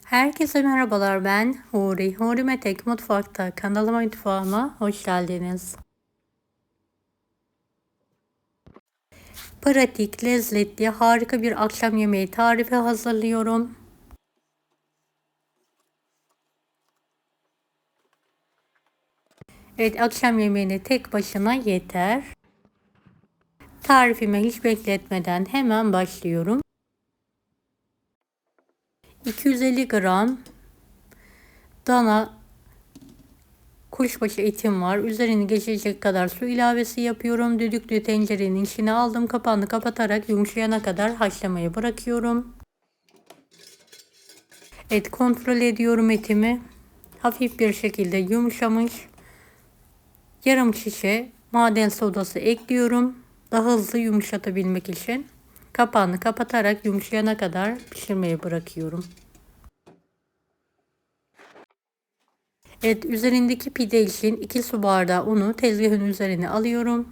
Herkese merhabalar, ben Huri. Huri Metek Mutfak'ta kanalıma mutfağıma hoş geldiniz. Pratik, lezzetli, harika bir akşam yemeği tarifi hazırlıyorum. Evet, akşam yemeğine tek başına yeter. Tarifime hiç bekletmeden hemen başlıyorum. 250 gram dana kuşbaşı etim var. Üzerini geçecek kadar su ilavesi yapıyorum. Düdüklü tencerenin içine aldım. Kapağını kapatarak yumuşayana kadar haşlamaya bırakıyorum. Evet, kontrol ediyorum etimi. Hafif bir şekilde yumuşamış. Yarım şişe maden sodası ekliyorum. Daha hızlı yumuşatabilmek için. Kapağını kapatarak yumuşayana kadar pişirmeye bırakıyorum. Evet, üzerindeki pide için 2 su bardağı unu tezgahın üzerine alıyorum.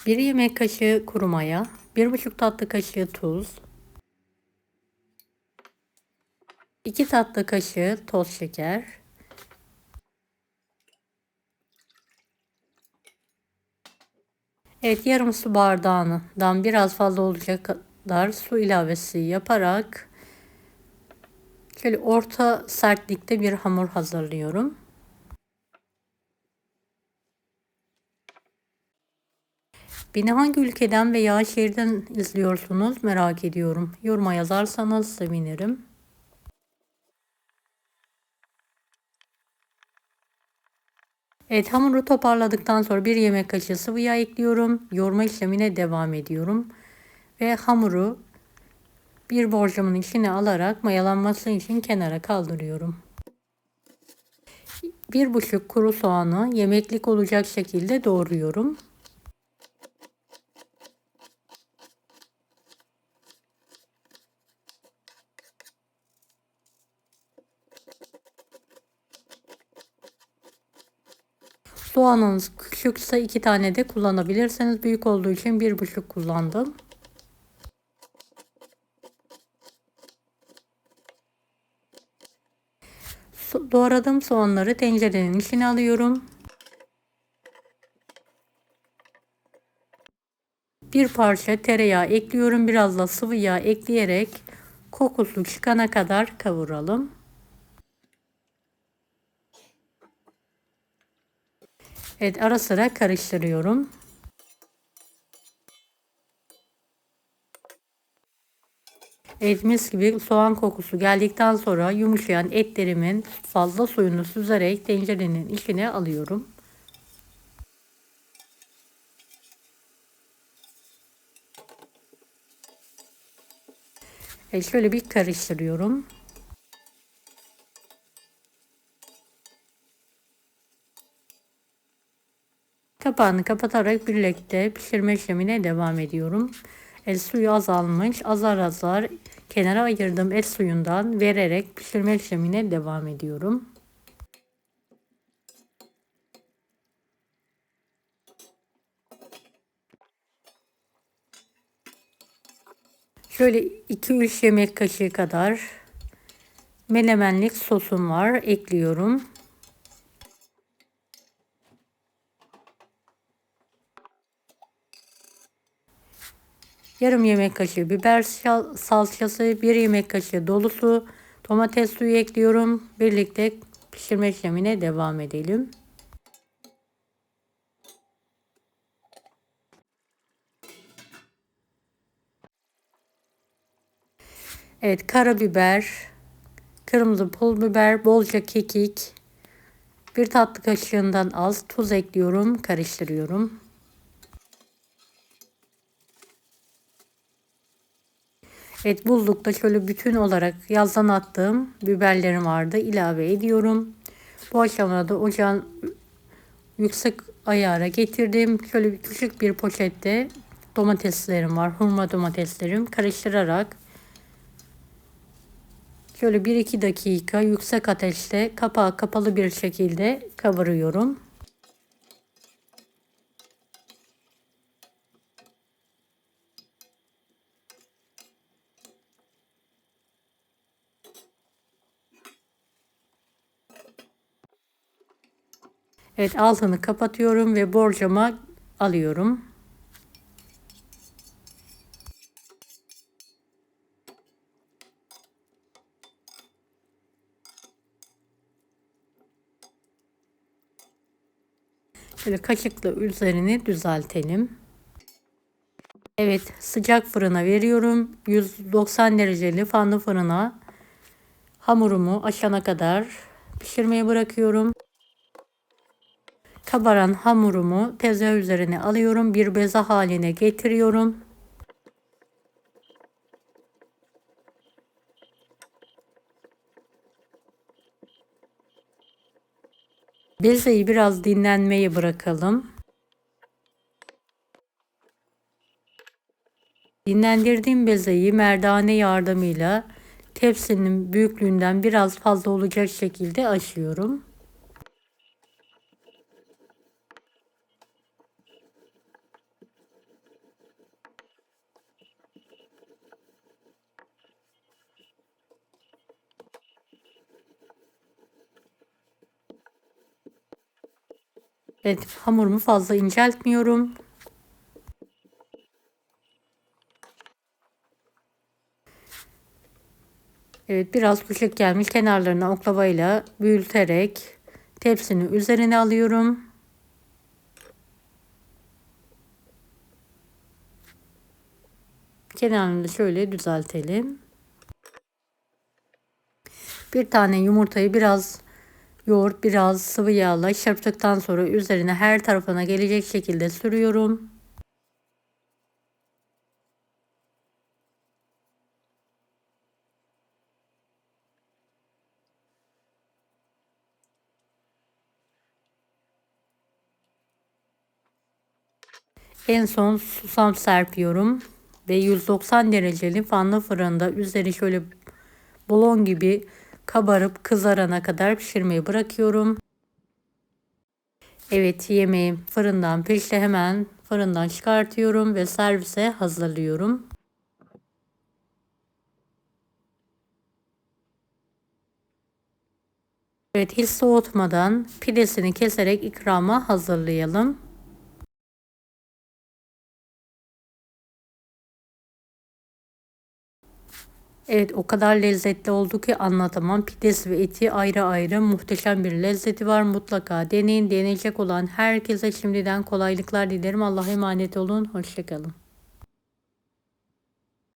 Bir yemek kaşığı kuru maya, 1,5 tatlı kaşığı tuz, 2 tatlı kaşığı toz şeker, evet, yarım su bardağından biraz fazla olacak kadar su ilavesi yaparak şöyle orta sertlikte bir hamur hazırlıyorum. Beni hangi ülkeden veya şehirden izliyorsunuz merak ediyorum. Yoruma yazarsanız sevinirim. Evet, hamuru toparladıktan sonra bir yemek kaşığı sıvı yağ ekliyorum. Yoğurma işlemine devam ediyorum. Ve hamuru bir borcamın içine alarak mayalanması için kenara kaldırıyorum. 1,5 kuru soğanı yemeklik olacak şekilde doğruyorum. Soğanınız küçükse 2 tane de kullanabilirsiniz. Büyük olduğu için 1,5 kullandım. Doğradığım soğanları tencerenin içine alıyorum. Bir parça tereyağı ekliyorum. Biraz da sıvı yağ ekleyerek kokusu çıkana kadar kavuralım. Evet, ara sıra karıştırıyorum. Evet, mis gibi soğan kokusu geldikten sonra yumuşayan etlerimin fazla suyunu süzerek tencerenin içine alıyorum. Şöyle bir karıştırıyorum. Kapağını kapatarak birlikte pişirme işlemine devam ediyorum. Suyu azalmış. Azar azar kenara ayırdığım et suyundan vererek pişirme işlemine devam ediyorum. Şöyle 2-3 yemek kaşığı kadar menemenlik sosum var. Ekliyorum. Yarım yemek kaşığı biber salçası, 1 yemek kaşığı dolusu domates suyu ekliyorum. Birlikte pişirme işlemine devam edelim. Evet, karabiber, kırmızı pul biber, bolca kekik, 1 tatlı kaşığından az tuz ekliyorum, karıştırıyorum. Evet, buzlukta şöyle bütün olarak yazdan attığım biberlerim vardı, ilave ediyorum. Bu aşamada ocağın yüksek ayara getirdim. Şöyle küçük bir poşette domateslerim var, hurma domateslerim, karıştırarak şöyle 1-2 dakika yüksek ateşte kapağı kapalı bir şekilde kavuruyorum. Evet, altını kapatıyorum ve borcama alıyorum. Şöyle kaşıkla üzerini düzeltelim. Evet, sıcak fırına veriyorum. 190 dereceli fanlı fırına hamurumu aşana kadar pişirmeye bırakıyorum. Kabaran hamurumu tezgah üzerine alıyorum. Bir beze haline getiriyorum. Bezeyi biraz dinlenmeye bırakalım. Dinlendirdiğim bezeyi merdane yardımıyla tepsinin büyüklüğünden biraz fazla olacak şekilde açıyorum. Evet, hamurumu fazla inceltmiyorum. Evet, biraz pişik gelmiş, kenarlarını oklavayla büyüterek tepsinin üzerine alıyorum. Kenarını da şöyle düzeltelim. Bir tane yumurtayı biraz yoğurt, biraz sıvı yağla çırptıktan sonra üzerine her tarafına gelecek şekilde sürüyorum. En son susam serpiyorum ve 190 dereceli fanlı fırında üzeri şöyle balon gibi kabarıp kızarana kadar pişirmeyi bırakıyorum. Evet, yemeğim fırından pişti, hemen fırından çıkartıyorum ve servise hazırlıyorum. Evet, hiç soğutmadan pidesini keserek ikrama hazırlayalım. Evet, o kadar lezzetli oldu ki anlatamam. Pidesi ve eti ayrı ayrı muhteşem bir lezzeti var. Mutlaka deneyin. Deneyecek olan herkese şimdiden kolaylıklar dilerim. Allah'a emanet olun. Hoşçakalın.